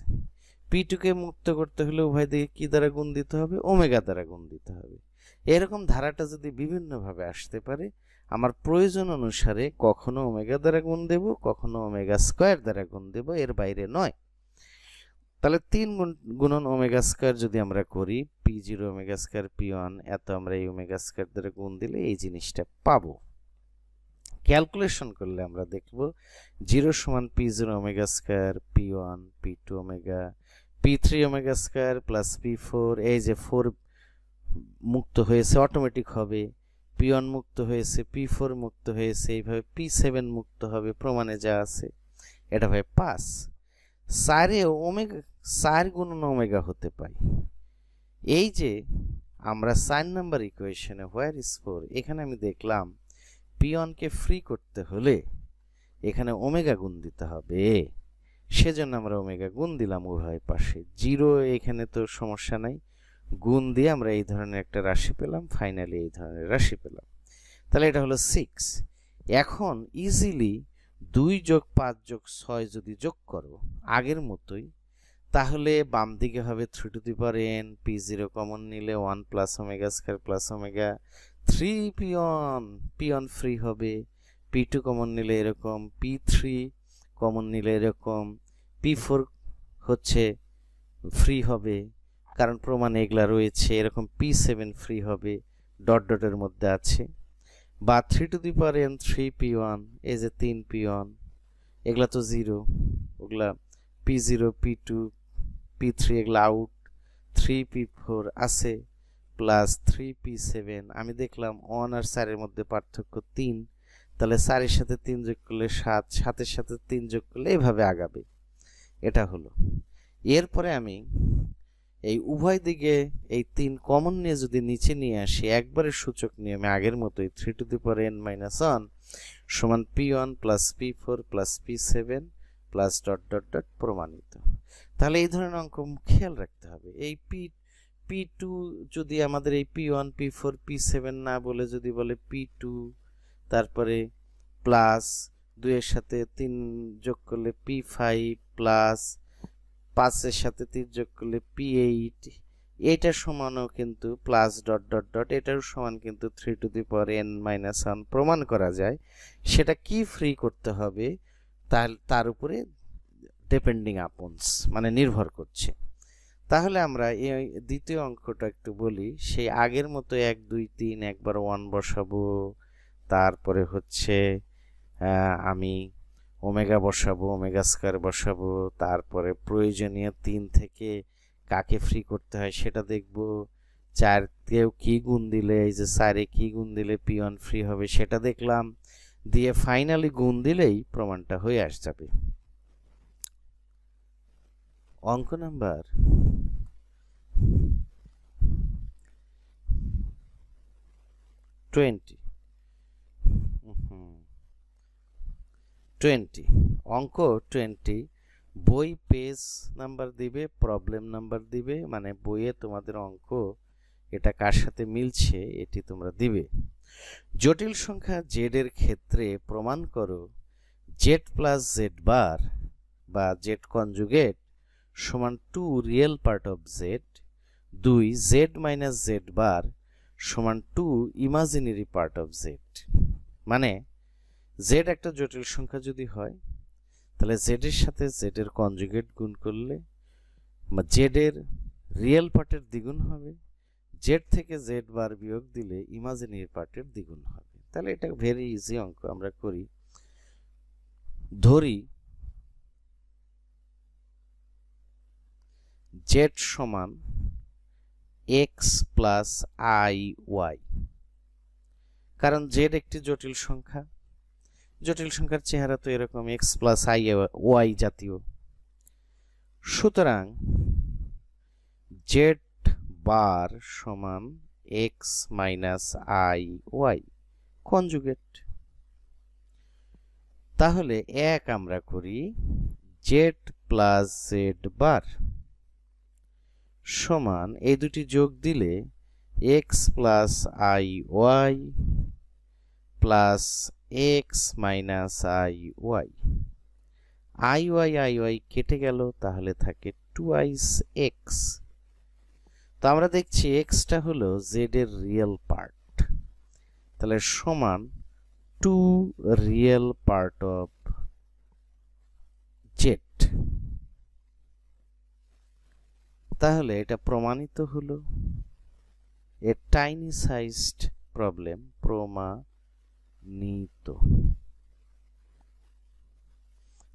p2 কে মুক্ত করতে হলে উভয় দিকে কি দ্বারা গুণ দিতে হবে, ওমেগা দ্বারা গুণ দিতে হবে। এরকম ধারাটা যদি বিভিন্নভাবে আসতে পারে, আমার প্রয়োজন অনুসারে কখনো ওমেগা দ্বারা গুণ দেব, কখনো ওমেগা স্কয়ার দ্বারা গুণ দেব, এর বাইরে নয়। তাহলে 3 গুণন ওমেগা স্কয়ার যদি আমরা করি, p0 ওমেগা স্কয়ার p1, এত আমরা এই ওমেগা স্কয়ার দ্বারা গুণ দিলে এই জিনিসটা পাবো। ক্যালকুলেশন করলে আমরা দেখব 0 সমান p0 omega square p1 p2 omega p3 omega square plus p4, এই যে 4 মুক্ত হয়েছে অটোমেটিক হবে, p1 মুক্ত হয়েছে, p4 মুক্ত হয়েছে, এইভাবে p7 মুক্ত হবে, প্রমাণে যা আছে এটা ভাই 5। 4 এ ওমেগা 4 গুণন ওমেগা হতে পাই, এই যে আমরা 4 নাম্বার ইকুয়েশনে হোয়ার ইজ 4, এখানে আমি দেখলাম p1 কে ফ্রি করতে হলে এখানে ওমেগা গুণ দিতে হবে, সেজন্য আমরা ওমেগা গুণ দিলাম উভয় পাশে। 0 এখানে তো সমস্যা নাই, গুণ দিয়ে আমরা এই ধরনের একটা রাশি পেলাম, ফাইনালি এই ধরনের রাশি পেলাম। তাহলে এটা হলো 6। এখন ইজিলি 2 যোগ 5 যোগ 6 যদি যোগ করো আগের মতোই, তাহলে বাম দিকে হবে 3 to the power n, p0 common নিলে 1 plus omega square plus omega 3 p1 free হবে, p2 কমন নিলে এরকম, p3 কমন নিলে এরকম, p4 হচ্ছে ফ্রি হবে কারণ প্রমাণে এগুলা রয়েছে, এরকম p7 ফ্রি হবে, ডট ডটের মধ্যে আছে, বা 3 to the power n 3p1, এই যে 3p1, এগুলা তো 0, ওগুলা p0 p2 p3 এগুলা আউট, 3p4 আছে প্লাস 3p7, আমি দেখলাম 1 আর 4 এর মধ্যে পার্থক্য 3, তাহলে 4 এর সাথে 3 যোগ করলে 7, 7 এর সাথে 3 যোগ করলে এভাবে আগাবে। এটা হলো, এরপরে আমি এই উভয় দিকে এই 3 কমন নিয়ে যদি নিচে নিয়ে আসি, একবারে সূচক নিয়মে আগের মতোই 3 টু দি পাওয়ার n-1 সমান p1 plus p4 plus p7 plus dot dot dot প্রমাণিত। তাহলে এই ধরনের অঙ্ক খেয়াল রাখতে হবে। এই p2 যদি আমাদের এই p1 p4 p7 না বলে যদি বলে p2 তারপরে প্লাস 2 এর সাথে 3 যোগ করলে p5 প্লাস 5 এর সাথে 3 যোগ করলে p8, এটার সমানও কিন্তু প্লাস ডট ডট ডট এটার সমান কিন্তু 3 to the power n minus 1 প্রমাণ করা যায়। সেটা কি ফ্রি করতে হবে তার উপরে ডিপেন্ডিং আপনস মানে নির্ভর করছে। তাহলে আমরা এই দ্বিতীয় অঙ্কটা একটু বলি। সেই আগের মতো 1 2 3 একবার 1 বসাবো, তারপরে হচ্ছে আমি ওমেগা বসাবো, ওমেগা স্কয়ার বসাবো, তারপরে প্রয়োজনীয় 3 থেকে কাকে ফ্রি করতে হয় সেটা দেখব। 4 কেও কি গুণ দিলে, এই যে 4 এ কি গুণ দিলে p1 ফ্রি হবে সেটা দেখলাম, দিয়ে ফাইনালি গুণ দিলেই প্রমাণটা হয়ে আসবে। অঙ্ক নাম্বার 20 অঙ্ক 20। বই পেজ নাম্বার দিবে, প্রবলেম নাম্বার দিবে, মানে বইয়ে তোমাদের অঙ্ক এটা কার সাথে মিলছে এটি তোমরা দিবে। জটিল সংখ্যা z এর ক্ষেত্রে প্রমাণ করো z প্লাস z বার বা z কনজুগেট সমান 2 real part of z, 2 z minus z বার সমান 2 ইমাজিনারি পার্ট অফ z। মানে z একটা জটিল সংখ্যা যদি হয় তাহলে z এর সাথে z এর কনজুগেট গুণ করলে z এর রিয়েল পার্টের দ্বিগুণ হবে, z থেকে z বার বিয়োগ দিলে ইমাজিনারি পার্টের দ্বিগুণ হবে। তাহলে এটা ভেরি ইজি অঙ্ক আমরা করি। ধরি z সমান x প্লাস iy, কারণ z একটি জটিল সংখ্যা, জটিল সংখ্যার চেহারা তো এরকম x প্লাস iy জাতীয়। সুতরাং z বার সমান x মাইনাস iy কনজুগেট। তাহলে এক আমরা করি z প্লাস z বার সমান এই দুটি যোগ দিলে x plus iy plus x minus iy, iy কেটে গেল, তাহলে থাকে 2x। তো আমরা দেখছি x টা হলো z এর রিয়েল পার্ট, তাহলে সমান 2 রিয়েল পার্ট অফ z। তাহলে এটা প্রমাণিত হলো, এ টাইনি সাইজড প্রবলেম প্রমাণিত।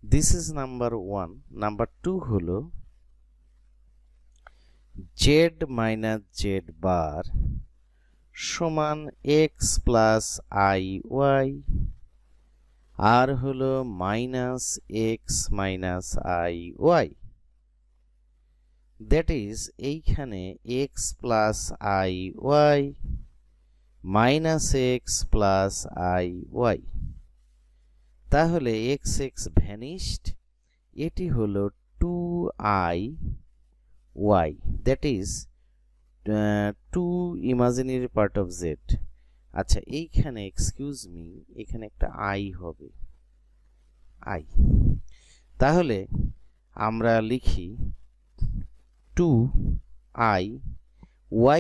This is number 1। নাম্বার 2 হলো z মাইনাস z বার সমান x প্লাস iy আর হলো minus x minus iy, that is এইখানে x plus iy minus x plus iy। তাহলে x x ভ্যানিশড, এটি হলো 2iy, that is 2 imaginary part of z। আচ্ছা এইখানে excuse me, এখানে একটা i হবে, i। তাহলে আমরা লিখি 2i,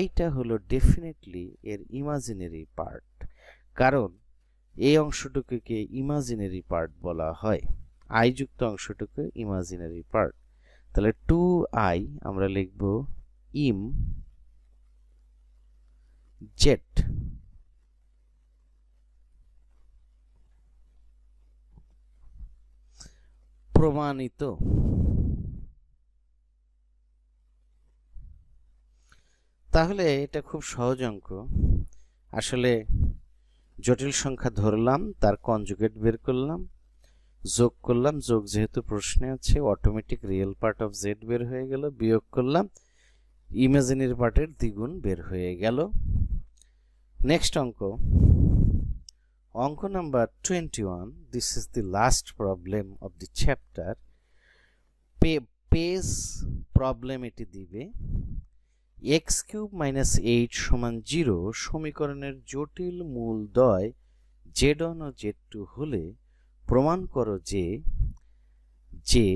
yটা হলো ডেফিনেটলি এর ইমাজিনারি পার্ট, কারণ এই অংশটুকুকে ইমাজিনারি পার্ট বলা হয়, i যুক্ত অংশটুকু ইমাজিনারি পার্ট। তাহলে 2i আমরা লিখব ইম z। প্রমাণিত। তাহলে এটা খুব সহজ অঙ্ক। আসলে জটিল সংখ্যা ধরলাম, তার কনজুগেট বের করলাম, যোগ করলাম, যোগ যেহেতু প্রশ্নে আছে automatic real part of z বের হয়ে গেল, বিয়োগ করলাম ইমাজিনারি পার্টের দ্বিগুণ বের হয়ে গেল। নেক্সট অঙ্ক, অঙ্ক number 21। This is the last problem of the chapter. Page problem এটি দিবে x কিউব মাইনাস 8 সমান 0 সমীকরণের জটিল মূলদ্বয় z1 ও z2 হলে প্রমাণ করো যে যে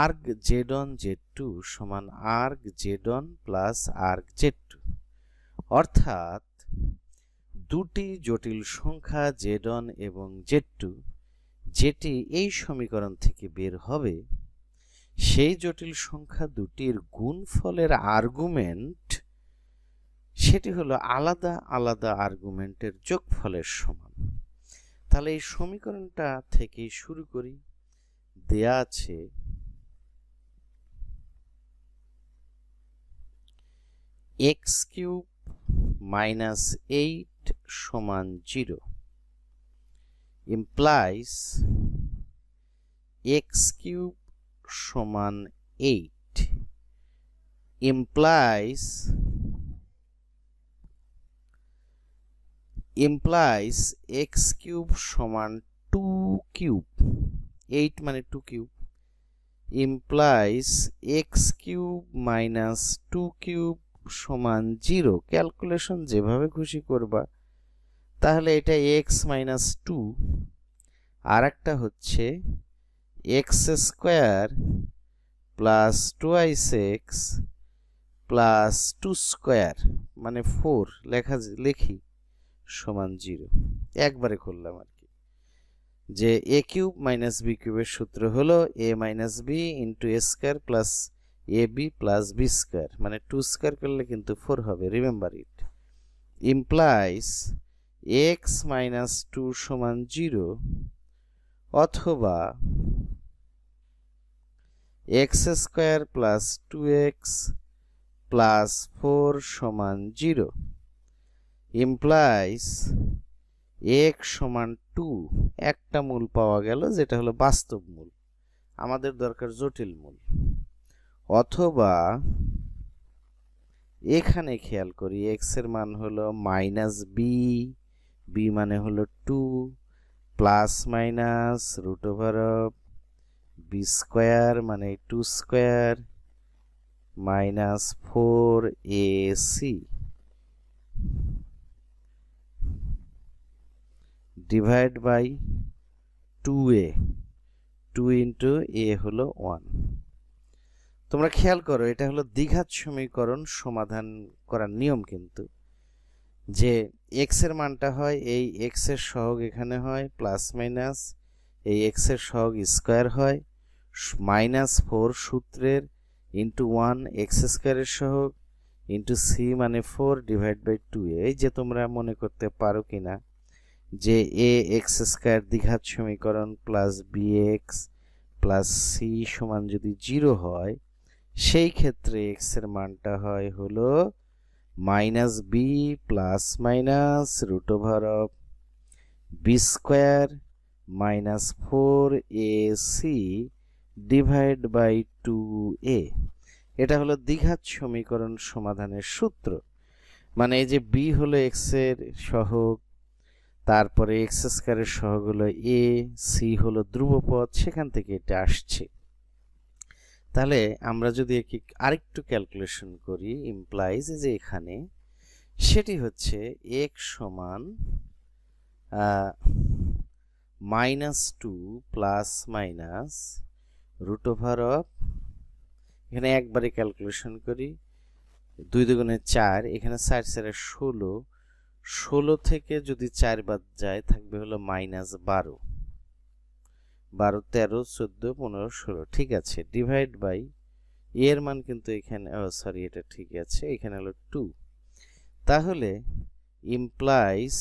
arg z1 z2 সমান arg z1 plus arg z2, অর্থাৎ দুটি জটিল সংখ্যা z1 এবং z2 যেটি এই সমীকরণ থেকে বের হবে সেই জটিল সংখ্যা দুটির গুণফলের আর্গুমেন্ট সেটি হলো আলাদা আলাদা আর্গুমেন্টের যোগফলের সমান। তাহলে এই সমীকরণটা থেকে শুরু করি। দেয়া আছে x কিউব মাইনাস 8 সমান 0 implies x কিউব সমান 8 implies x কিউব সমান 2 কিউব, 8 মানে 2 cube, implies x cube minus 2 cube সমান 0। ক্যালকুলেশন যেভাবে খুশি করবা। তাহলে এটা x মাইনাস 2 আর একটা হচ্ছে x square plus 2x plus 2 square মানে 4 লিখি সমান 0। একবারে করলাম আর কি, যে a কিউব মাইনাস b কিউবের সূত্র হলো a minus b into a square plus ab plus b square, মানে 2 স্কয়ার করলে কিন্তু 4 হবে, remember it. Implies x minus 2 সমান 0 অথবা x square plus 2x plus 4 সমান 0 implies x সমান 2, একটা মূল পাওয়া গেল যেটা হলো বাস্তব মূল, আমাদের দরকার জটিল মূল। অথবা এখানে খেয়াল করি x এর মান হলো মাইনাস b, b মানে হলো 2 plus minus root over of b square মানে 2 square minus 4ac divide by 2a, 2 into a হলো 1। তোমরা খেয়াল করো এটা হলো দ্বিঘাত সমীকরণ সমাধান করার নিয়ম, কিন্তু যে x এর মানটা হয় এই x এর সহগ এখানে হয় প্লাস মাইনাস এই x এর সহগ স্কয়ার হয় মাইনাস 4 সূত্রের ইন্টু 1 x স্কয়ারের সহগ ইন্টু c মানে 4 ডিভাইড বাই 2a। এই যে তোমরা মনে করতে পারো কিনা যে ax স্কয়ার দ্বিঘাত সমীকরণ প্লাস bx প্লাস c সমান যদি 0 হয় সেই ক্ষেত্রে x এর মানটা হয় হলো minus b plus minus root over of b square minus 4ac divide by 2a। এটা হলো দ্বিঘাত সমীকরণ সমাধানের সূত্র। মানে এই যে b হলো x এর সহগ, তারপরে x স্কয়ারের সহগ হলো a, c হলো ধ্রুবপদ, সেখান থেকে এটা আসছে। তাহলে আমরা যদি আরেকটু ক্যালকুলেশন করি, ইমপ্লাইজ যে এখানে সেটি হচ্ছে x সমান minus 2 plus minus root over of, এখানে একবারে ক্যালকুলেশন করি 2 দুগুণে 4, এখানে 4 4 16, 16 থেকে যদি 4 বাদ যায় থাকবে হলো মাইনাস 12, 12 13 14 15 16, ঠিক আছে, ডিভাইড বাই এর মান কিন্তু এখানে সরি এটা ঠিক আছে, এখানে হলো 2। তাহলে ইমপ্লাইজ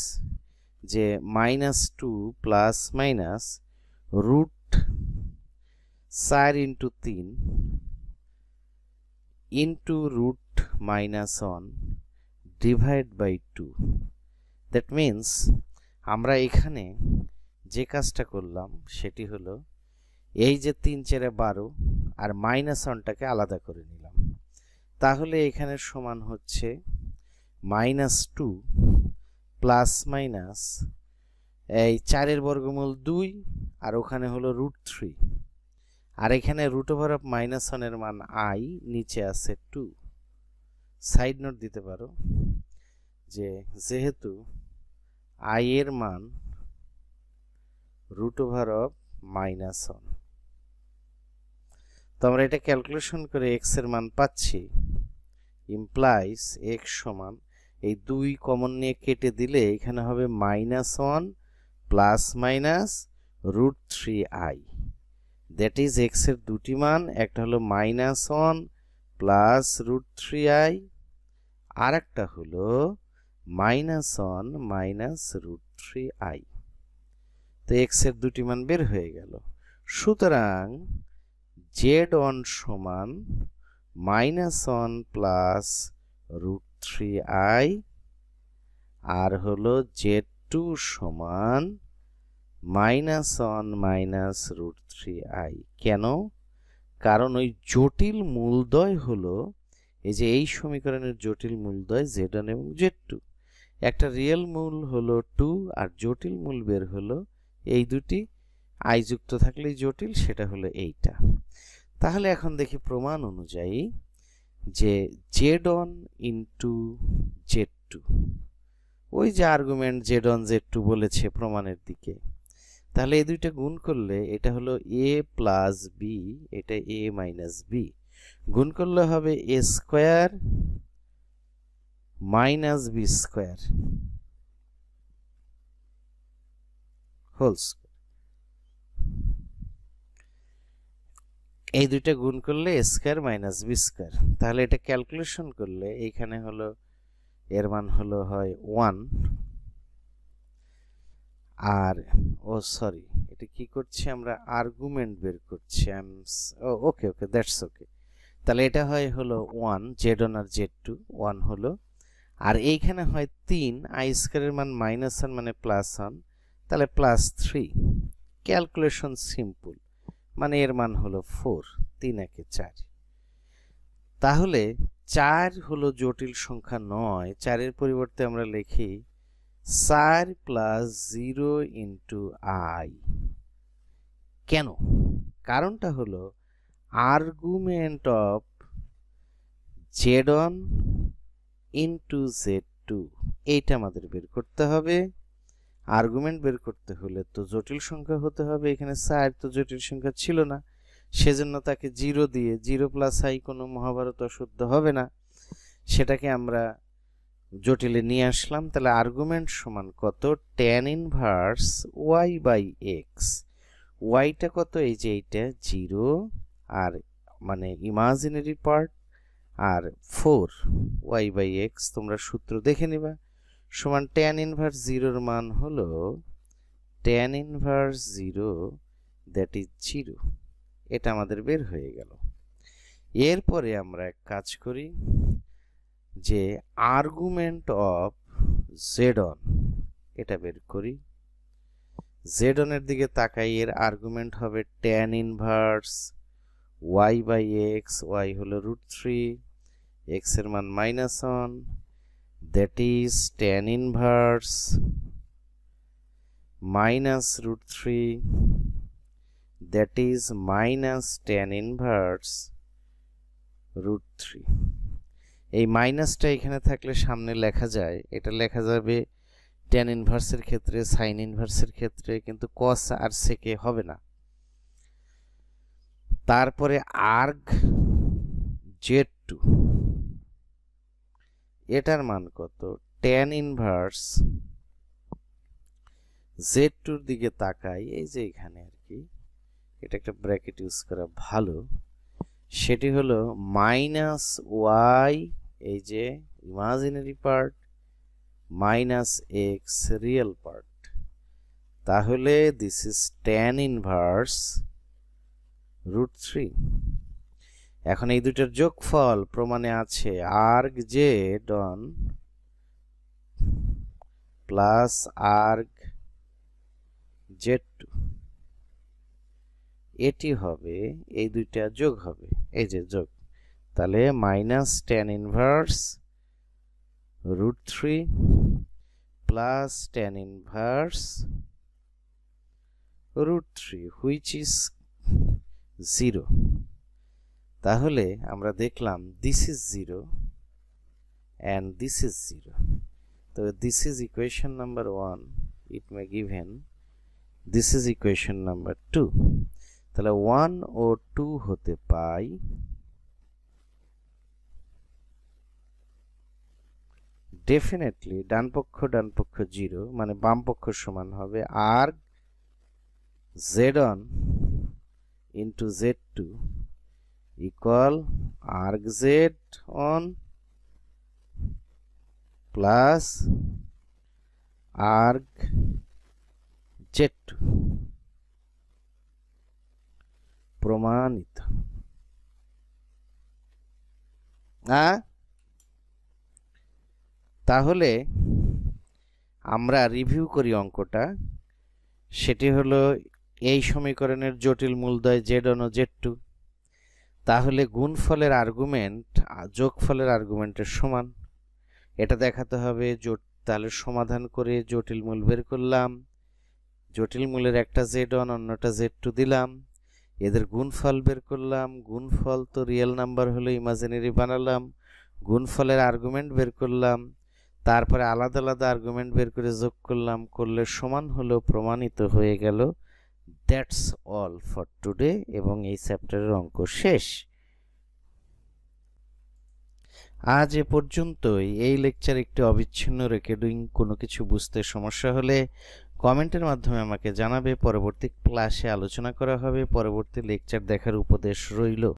যে minus 2 plus minus root 4 into 3 into root minus 1 divide by 2। That means আমরা এখানে যে কাজটা করলাম সেটি হলো এই যে 3 4 12 আর মাইনাস 1টাকে আলাদা করে নিলাম। তাহলে এখানে সমান হচ্ছে মাইনাস 2 প্লাস মাইনাস এই 4 এর বর্গমূল 2 আর ওখানে হলো রুট 3, আর এখানে রুট ওভার অফ মাইনাস 1 এর মান i, নিচে আছে 2। সাইড নোট দিতে পারো যে যেহেতু i এর মান root over of -1। তো আমরা এটা ক্যালকুলেশন করে x এর মান পাচ্ছি, ইমপ্লাইজ x সমান এই 2 কমন নিয়ে কেটে দিলে এখানে হবে -1 plus minus √3i। That is x এর দুটি মান, একটা হলো -1 প্লাস √3i, আর একটা হলো -1 মাইনাস √3i। তো x এর দুটি মান বের হয়ে গেল। সুতরাং z1 সমান -1 প্লাস √3i, আর হলো z2 সমান -1 মাইনাস √3i। কেন? কারণ ওই জটিল মূলদ্বয় হলো, এই যে এই সমীকরণের জটিল মূলদ্বয় z1 এবং z2। একটা রিয়েল মূল হলো 2 আর জটিল মূল বের হলো এই দুটি, i যুক্ত থাকলেই জটিল, সেটা হলো এইটা। তাহলে এখন দেখি প্রমাণ অনুযায়ী যে z1 ইন্টু z2, ওই যে আর্গুমেন্ট z1 z2 বলেছে প্রমাণের দিকে, তাহলে এই দুইটা গুণ করলে এটা হলো a প্লাস b, এটা a মাইনাস b, গুণ করলে হবে a square minus b square whole square. এই দুইটা গুণ করলে a square minus b square. তাহলে এটা ক্যালকুলেশন করলে এইখানে হলো এর মান হলো হয় 1, আর সরি, এটা কি করছি আমরা, আর্গুমেন্ট বের করছি। ওকে ওকে, দ্যাটস ওকে। তাহলে এটা হয় হলো 1, z1 আর z2 1 হলো, আর এইখানে হয় 3, i স্কয়ারের মান -1 মানে +1, তাহলে +3। ক্যালকুলেশন সিম্পল, মানে এর মান হলো 4, 3 একে 4। তাহলে 4 হলো জটিল সংখ্যা নয়, 4 এর পরিবর্তে আমরা লিখি 4 প্লাস 0 ইন্টু i। কেন? কারণটা হলো argument of z1 into z2, এইটা আমাদের বের করতে হবে। আর্গুমেন্ট বের করতে হলে তো জটিল সংখ্যা হতে হবে, এখানে 4 তো জটিল সংখ্যা ছিল না, সেজন্য তাকে 0 দিয়ে, 0 প্লাস i কোনো মহাভারত অশুদ্ধ হবে না, সেটাকে আমরা জটিলে নিয়ে আসলাম। তাহলে আর্গুমেন্ট সমান কত, tan inverse y by x। yটা কত, এই যে এইটা 0, আর মানে ইমাজিনারি পার্ট, আর 4 y বাই x, তোমরা সূত্র দেখে নিবা, সমান tan ইনভার্স 0 এর মান হলো tan ইনভার্স 0, দ্যাট ইজ 0। এটা আমাদের বের হয়ে গেল। এরপরে আমরা এক কাজ করি, যে আর্গুমেন্ট অফ z1 এটা বের করি। z1 এর দিকে তাকাই, এর আর্গুমেন্ট হবে tan inverse y by x, y হলো √3, x এর মান -1, that is tan inverse minus √3, that is minus tan inverse √3। এই মাইনাসটা এখানে থাকলে সামনে লেখা যায়, এটা লেখা যাবে tan ইনভার্সের ক্ষেত্রে, sin ইনভার্সের ক্ষেত্রে, কিন্তু cos আর sec হবে না। তারপরে arg z2, এটার মান কত, tan ইনভার্স z2 এর দিকে তাকাই, এই যে এখানে আর কি, এটা একটা ব্র্যাকেট ইউজ করা ভালো, সেটি হলো -y, এই যে imaginary part, -x real part. তাহলে দিস ইজ tan ইনভার্স √3। এখন এই দুইটার যোগফল প্রমাণে আছে, arg z1 plus arg z2, এটি হবে, এই দুইটা যোগ হবে, এই যে যোগ, তাহলে -tan inverse √3 plus tan inverse √3, which is 0। তাহলে আমরা দেখলাম this is 0 and this is 0। তো this is equation number 1, it may given this is equation number 2। তাহলে 1 ও 2 হতে পাই ডেফিনেটলি ডান পক্ষ 0 মানে বাম পক্ষ সমান হবে arg z1 into z2 equal arg z1 plus arg z2 প্রমাণিত। তাহলে আমরা রিভিউ করি অঙ্কটা। সেটি হলো এই সমীকরণের জটিল মূলদ্বয় z1 ও z2, তাহলে গুণফলের আর্গুমেন্ট যোগফলের আর্গুমেন্টের সমান, এটা দেখাতে হবে। তাহলে সমাধান করে জটিল মূল বের করলাম। জটিল মূলের একটা z1 অন্যটা z2 দিলাম, এদের গুণফল বের করলাম। গুণফল তো রিয়েল নাম্বার হলো ইমাজিনারি বানালাম। গুণফলের আর্গুমেন্ট বের করলাম, তারপরে আলাদা আলাদা আর্গুমেন্ট বের করে যোগ করলাম, করলে সমান হলো, প্রমাণিত হয়ে গেল। দ্যাটস অল ফর টুডে, এবং এই চ্যাপ্টারের অঙ্ক শেষ। আজ এ পর্যন্তই। এই লেকচার একটি অবিচ্ছিন্ন রেকর্ডিং। কোনো কিছু বুঝতে সমস্যা হলে কমেন্টের মাধ্যমে আমাকে জানাবে। পরবর্তী ক্লাসে আলোচনা করা হবে। পরবর্তী লেকচার দেখার উপদেশ রইল।